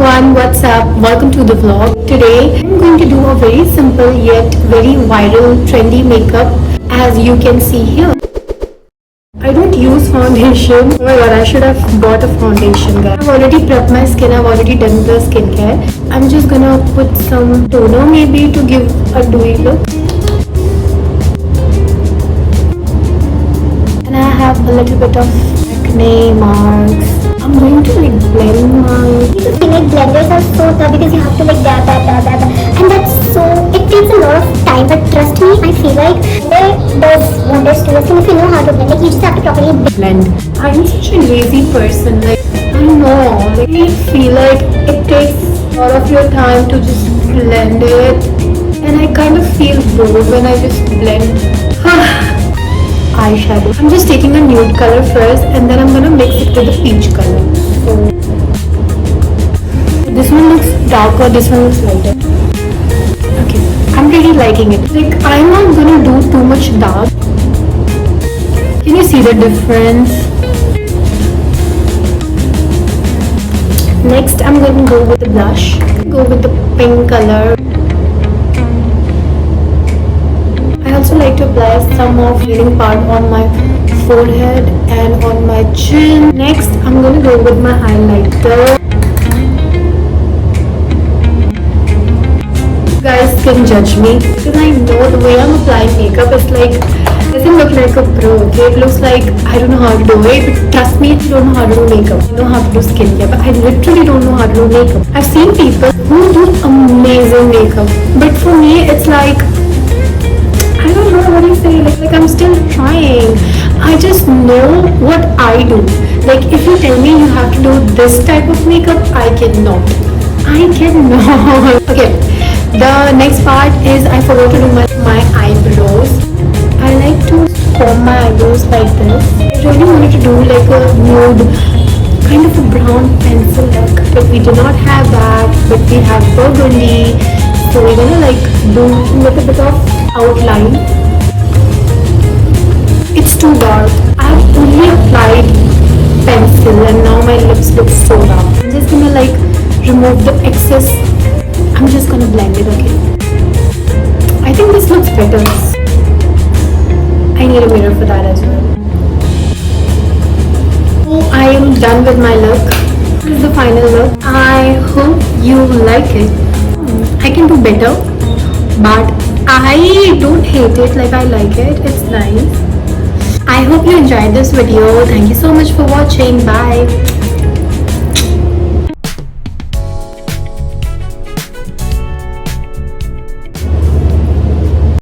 everyone, what's up? Welcome to the vlog. Today I'm going to do a very simple yet very viral trendy makeup as you can see here. I don't use foundation. Oh my god, I should have bought a foundation, guys. I've already prepped my skin, I've already done the skincare. I'm just gonna put some toner maybe to give a dewy look. And I have a little bit of acne marks. I'm going to blend my... The thing blenders are so tough because you have to dab. And that's so... It takes a lot of time, but trust me, I feel like it does wonders to your skin if you know how to blend it. You just have to properly blend. I'm such a lazy person. I don't know. I feel like it takes a lot of your time to just blend it. And I kind of feel bored when I just blend. Eyeshadow. I'm just taking a nude color first and then I'm gonna mix it with the peach color. So this one looks darker, this one looks lighter. Okay, I'm really liking it. I'm not gonna do too much dark. Can you see the difference? Next, I'm going to go with the blush. Go with the pink color. I also like to apply some of the healing part on my forehead and on my chin. Next, I'm going to go with my highlighter. You guys can judge me because I know the way I'm applying makeup is doesn't look like a pro, okay? It looks like I don't know how to do it, but trust me, if you don't know how to do makeup, you know how to do skincare, but I literally don't know how to do makeup. I've seen people who do amazing makeup, but for me, it's I don't know what you say, I'm still trying. I just know what I do. If you tell me you have to do this type of makeup, I cannot. Okay, the next part is I forgot to do my eyebrows. I like to comb my eyebrows like this. I really wanted to do a nude, kind of a brown pencil look, but we do not have that, but we have burgundy. So we're gonna do a little bit of outline. It's too dark. I've only applied pencil and now my lips look so dark. I'm just gonna remove the excess. I'm just gonna blend it, okay? I think this looks better. I need a mirror for that as well. So I am done with my look. This is the final look. I hope you like it. I can do better, but I don't hate it. I like it. It's nice. I hope you enjoyed this video. Thank you so much for watching. Bye.